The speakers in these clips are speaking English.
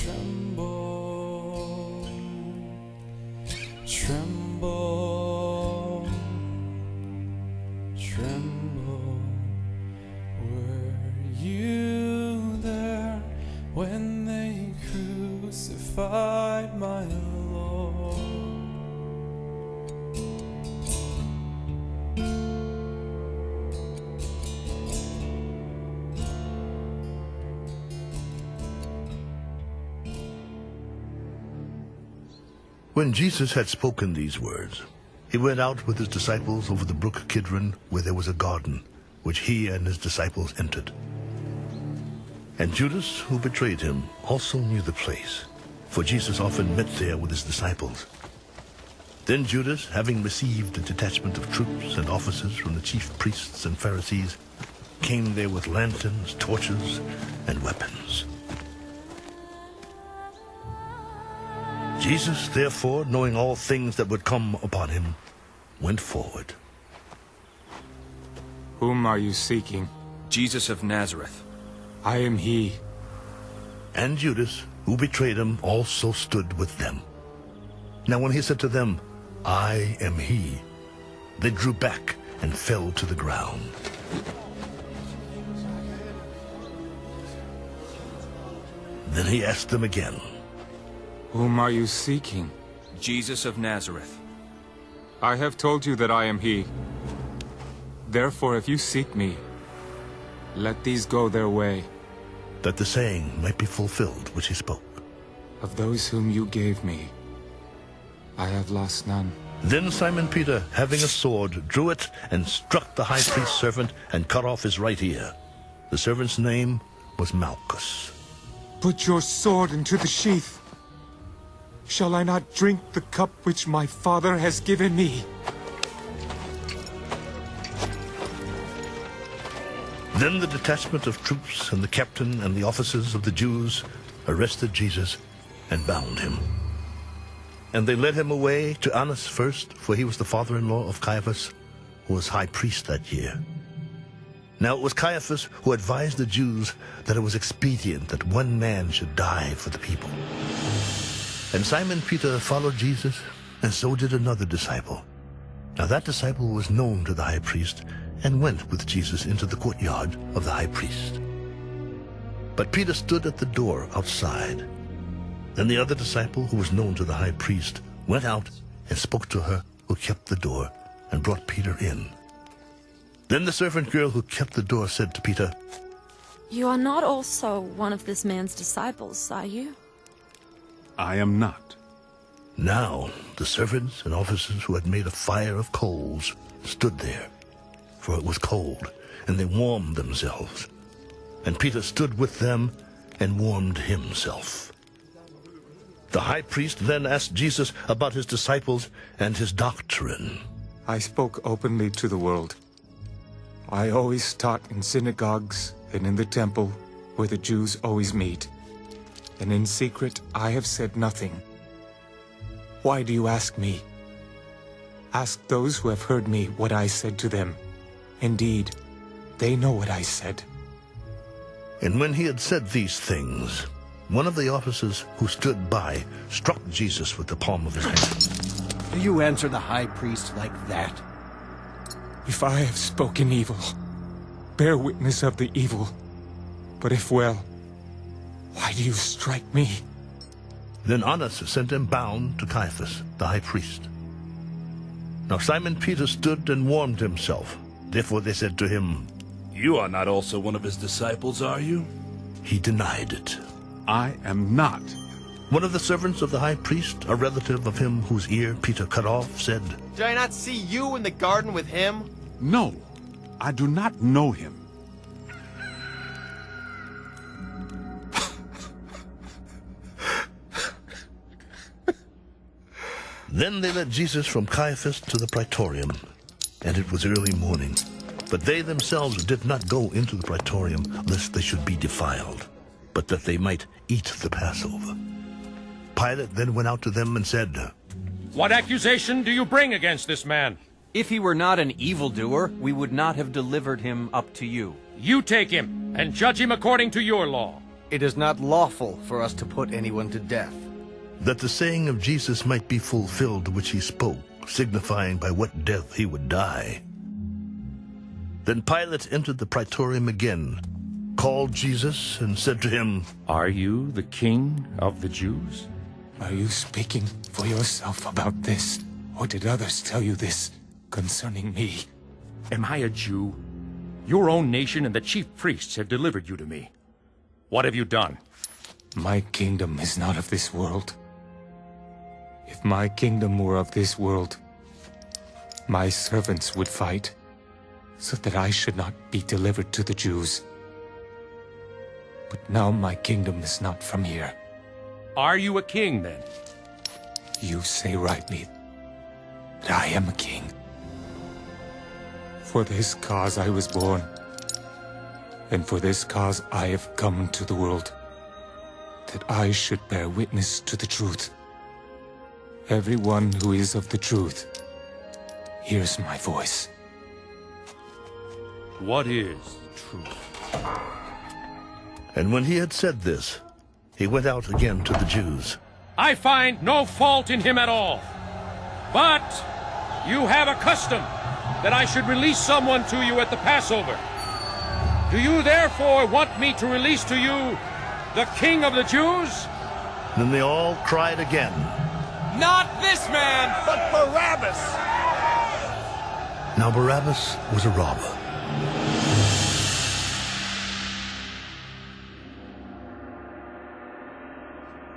Tremble, tremble, tremble. Were you there when they crucified my Lord? When Jesus had spoken these words, he went out with his disciples over the brook Kidron, where there was a garden, which he and his disciples entered. And Judas, who betrayed him, also knew the place, for Jesus often met there with his disciples. Then Judas, having received a detachment of troops and officers from the chief priests and Pharisees, came there with lanterns, torches, and weapons. Jesus, therefore, knowing all things that would come upon him, went forward. Whom are you seeking? Jesus of Nazareth. I am he. And Judas, who betrayed him, also stood with them. Now when he said to them, "I am he," they drew back and fell to the ground. Then he asked them again, Whom are you seeking? Jesus of Nazareth. I have told you that I am he. Therefore, if you seek me, let these go their way. that the saying might be fulfilled which he spoke. Of those whom you gave me, I have lost none. Then Simon Peter, having a sword, drew it and struck the high priest's servant and cut off his right ear. The servant's name was Malchus. Put your sword into the sheath. Shall I not drink the cup which my father has given me? Then the detachment of troops and the captain and the officers of the Jews arrested Jesus and bound him. And they led him away to Annas first, for he was the father-in-law of Caiaphas, who was high priest that year. Now it was Caiaphas who advised the Jews that it was expedient that one man should die for the people. And Simon Peter followed Jesus, and so did another disciple. Now that disciple was known to the high priest, and went with Jesus into the courtyard of the high priest. But Peter stood at the door outside. Then the other disciple, who was known to the high priest, went out and spoke to her who kept the door, and brought Peter in. Then the servant girl who kept the door said to Peter, You are not also one of this man's disciples, are you? I am not. Now the servants and officers who had made a fire of coals stood there, for it was cold, and they warmed themselves. And Peter stood with them and warmed himself. The high priest then asked Jesus about his disciples and his doctrine. I spoke openly to the world. I always taught in synagogues and in the temple where the Jews always meet. And in secret I have said nothing. Why do you ask me? Ask those who have heard me what I said to them. Indeed, they know what I said. And when he had said these things, one of the officers who stood by struck Jesus with the palm of his hand. Do you answer the high priest like that? If I have spoken evil, bear witness of the evil. But if well, why do you strike me? Then Annas sent him bound to Caiaphas, the high priest. Now Simon Peter stood and warmed himself. Therefore they said to him, You are not also one of his disciples, are you? He denied it. I am not. One of the servants of the high priest, a relative of him whose ear Peter cut off, said, Did I not see you in the garden with him? No, I do not know him. Then they led Jesus from Caiaphas to the praetorium, and it was early morning. But they themselves did not go into the praetorium, lest they should be defiled, but that they might eat the Passover. Pilate then went out to them and said, What accusation do you bring against this man? If he were not an evildoer, we would not have delivered him up to you. You take him and judge him according to your law. It is not lawful for us to put anyone to death. That the saying of Jesus might be fulfilled which he spoke, signifying by what death he would die. Then Pilate entered the praetorium again, called Jesus, and said to him, Are you the king of the Jews? Are you speaking for yourself about this? Or did others tell you this concerning me? Am I a Jew? Your own nation and the chief priests have delivered you to me. What have you done? My kingdom is not of this world. If my kingdom were of this world, my servants would fight, so that I should not be delivered to the Jews. But now my kingdom is not from here. Are you a king, then? You say rightly that I am a king. For this cause I was born, and for this cause I have come to the world, that I should bear witness to the truth. Everyone who is of the truth hears my voice. What is truth? And when he had said this, he went out again to the Jews. I find no fault in him at all. But you have a custom that I should release someone to you at the Passover. Do you therefore want me to release to you the King of the Jews? Then they all cried again, Not this man, but Barabbas! Now Barabbas was a robber.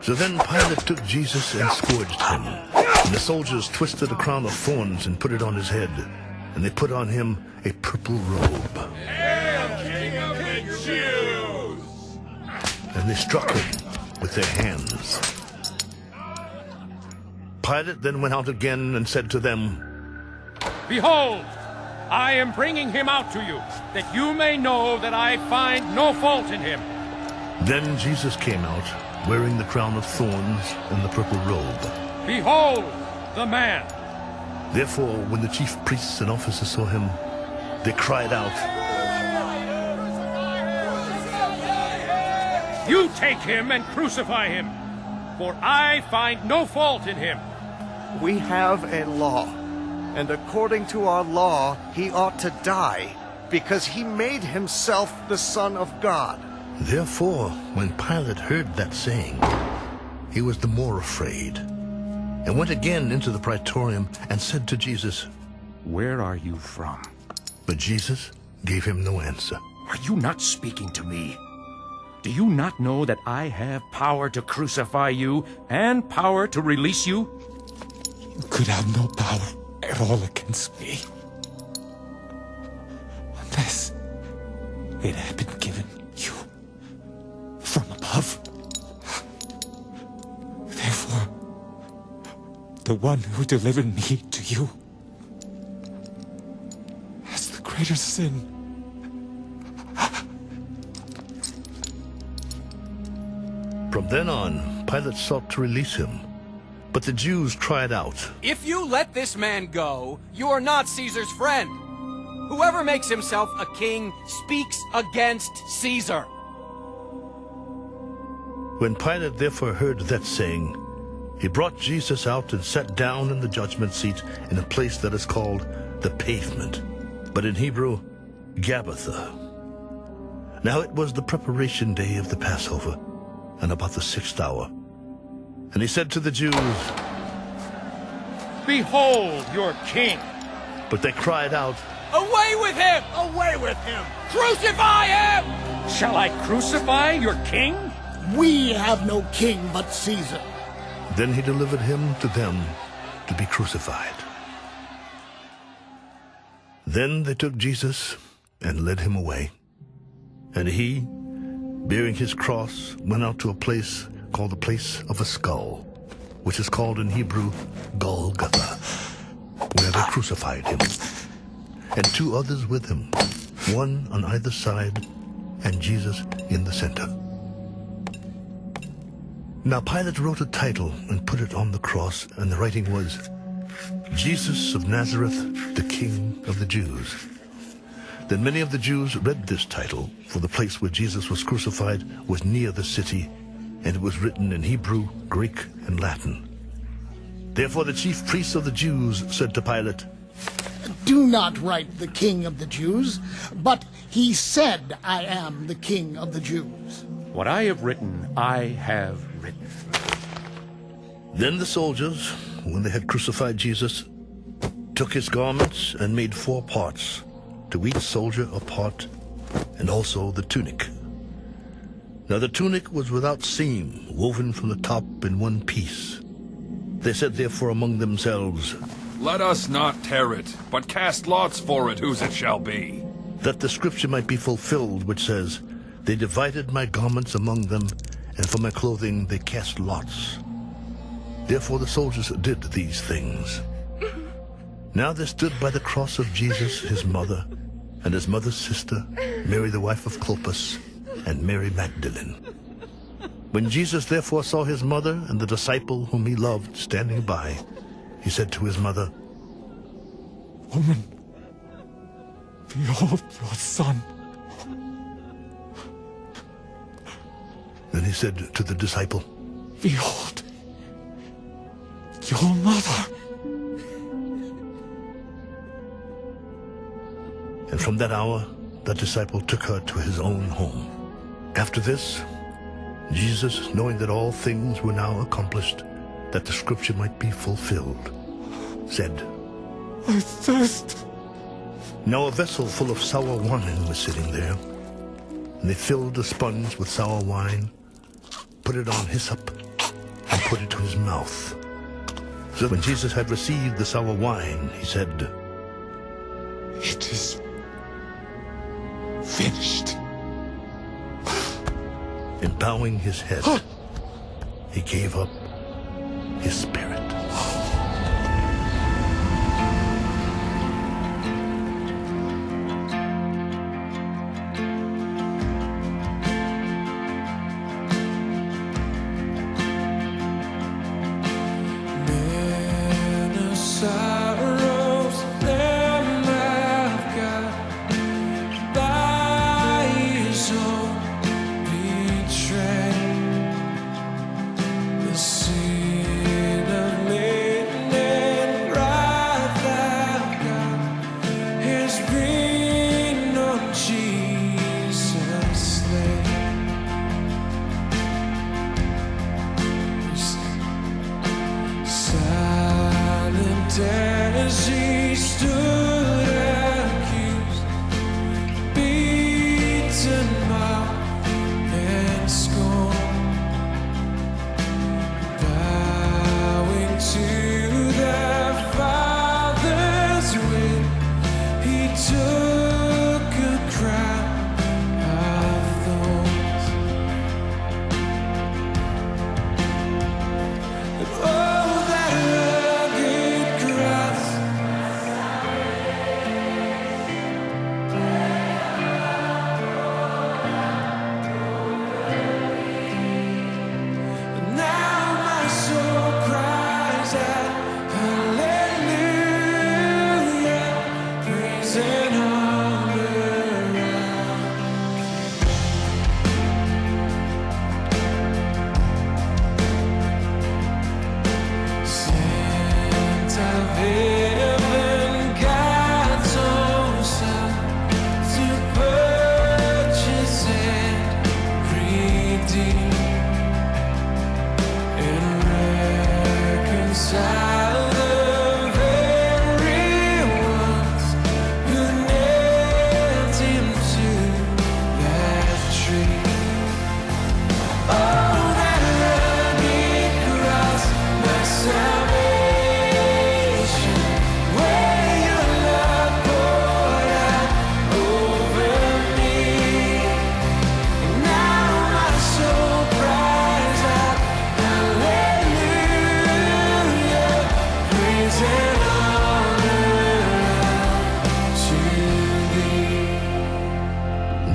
So then Pilate took Jesus and scourged him. And the soldiers twisted a crown of thorns and put it on his head. And they put on him a purple robe. King of the Jews! And they struck him with their hands. Pilate then went out again and said to them, Behold, I am bringing him out to you, that you may know that I find no fault in him. Then Jesus came out, wearing the crown of thorns and the purple robe. Behold, the man! Therefore, when the chief priests and officers saw him, they cried out, You take him and crucify him, for I find no fault in him. We have a law, and according to our law, he ought to die, because he made himself the Son of God. Therefore, when Pilate heard that saying, he was the more afraid, and went again into the praetorium and said to Jesus, Where are you from? But Jesus gave him no answer. Are you not speaking to me? Do you not know that I have power to crucify you and power to release you? You could have no power at all against me, unless it had been given you from above. Therefore, the one who delivered me to you has the greater sin. From then on, Pilate sought to release him. But the Jews cried out, If you let this man go, you are not Caesar's friend. Whoever makes himself a king speaks against Caesar. When Pilate therefore heard that saying, he brought Jesus out and sat down in the judgment seat in a place that is called the Pavement, but in Hebrew, Gabbatha. Now it was the preparation day of the Passover, and about the 6th hour. And he said to the Jews, Behold your king! But they cried out, Away with him! Away with him! Crucify him! Shall I crucify your king? We have no king but Caesar. Then he delivered him to them to be crucified. Then they took Jesus and led him away. And he, bearing his cross, went out to a place called the Place of a Skull, which is called in Hebrew Golgotha, where they crucified him, and 2 others with him, one on either side, and Jesus in the center. Now Pilate wrote a title and put it on the cross, and the writing was, Jesus of Nazareth, the King of the Jews. Then many of the Jews read this title, for the place where Jesus was crucified was near the city, and it was written in Hebrew, Greek, and Latin. Therefore the chief priests of the Jews said to Pilate, Do not write the King of the Jews, but he said, I am the King of the Jews. What I have written, I have written. Then the soldiers, when they had crucified Jesus, took his garments and made 4 parts, to each soldier a part, and also the tunic. Now the tunic was without seam, woven from the top in one piece. They said therefore among themselves, Let us not tear it, but cast lots for it, whose it shall be. that the scripture might be fulfilled, which says, They divided my garments among them, and for my clothing they cast lots. Therefore the soldiers did these things. Now there stood by the cross of Jesus his mother, and his mother's sister, Mary the wife of Clopas, and Mary Magdalene. When Jesus therefore saw his mother and the disciple whom he loved standing by, he said to his mother, Woman, behold your son. Then he said to the disciple, Behold your mother. And from that hour, that disciple took her to his own home. After this, Jesus, knowing that all things were now accomplished, that the scripture might be fulfilled, said, I thirst. Now a vessel full of sour wine was sitting there, and they filled a sponge with sour wine, put it on hyssop, and put it to his mouth. So when Jesus had received the sour wine, he said, It is finished. And bowing his head, he gave up his spirit.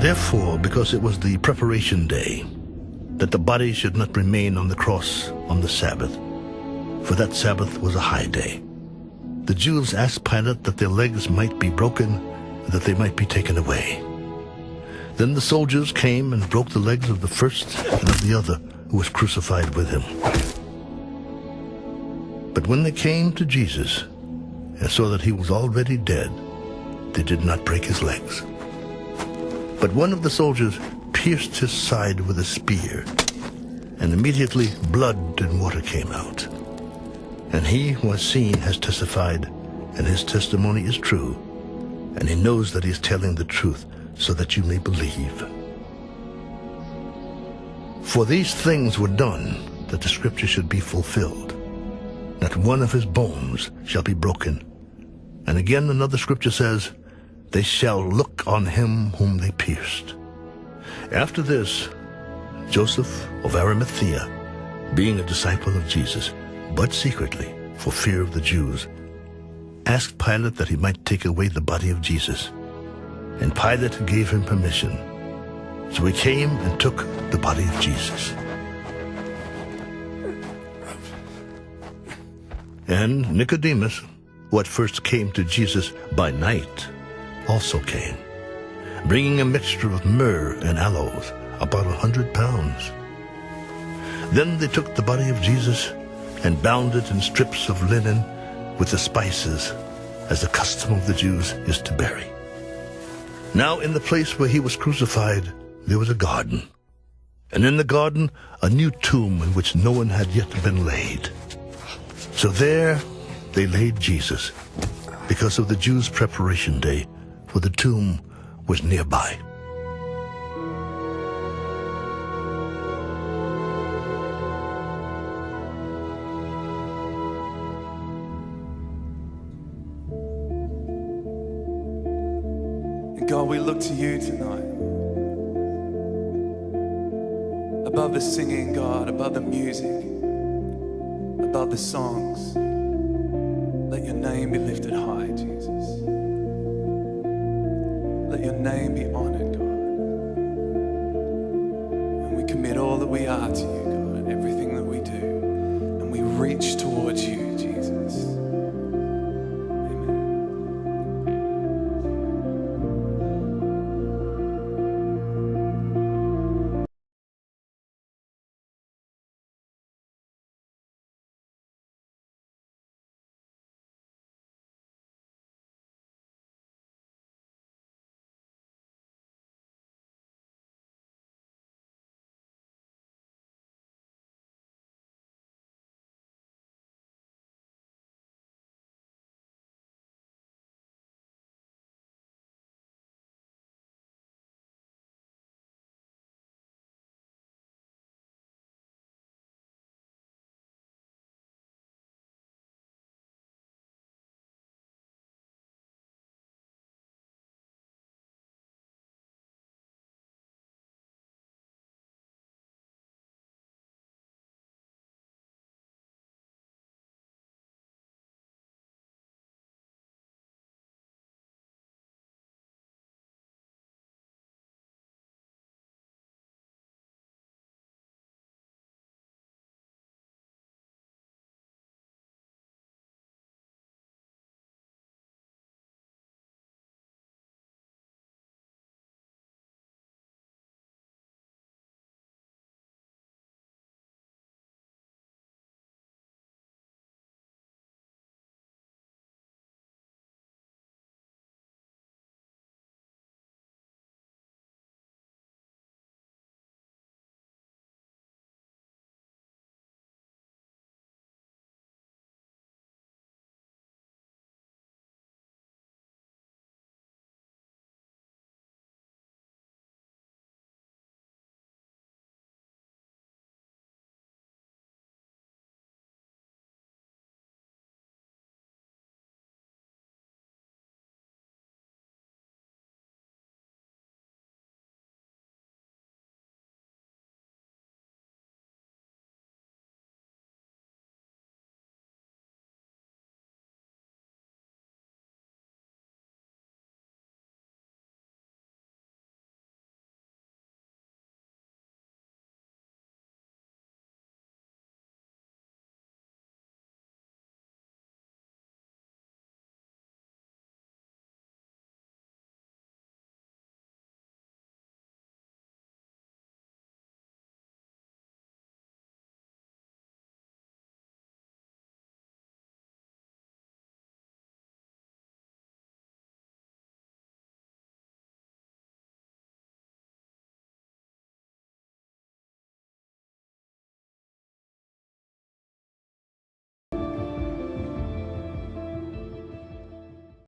Therefore, because it was the preparation day, that the body should not remain on the cross on the Sabbath, for that Sabbath was a high day, the Jews asked Pilate that their legs might be broken that they might be taken away. Then the soldiers came and broke the legs of the first and of the other who was crucified with him. But when they came to Jesus and saw that he was already dead, they did not break his legs. But one of the soldiers pierced his side with a spear, and immediately blood and water came out. And he who has seen has testified, and his testimony is true, and he knows that he is telling the truth, so that you may believe. For these things were done, that the scripture should be fulfilled. Not one of his bones shall be broken. And again another scripture says, they shall look on him whom they pierced. After this, Joseph of Arimathea, being a disciple of Jesus, but secretly, for fear of the Jews, asked Pilate that he might take away the body of Jesus. And Pilate gave him permission. So he came and took the body of Jesus. And Nicodemus, who at first came to Jesus by night, also came, bringing a mixture of myrrh and aloes, about 100 pounds. Then they took the body of Jesus and bound it in strips of linen with the spices, as the custom of the Jews is to bury. Now in the place where he was crucified, there was a garden, and in the garden a new tomb in which no one had yet been laid. So there they laid Jesus, because of the Jews' preparation day, for the tomb was nearby. God, we look to you tonight. Above the singing, God, above the music, above the songs, let your name be lifted high, Jesus. Let your name be honored, God. And we commit all that we are to you, God, and everything that we do. And we reach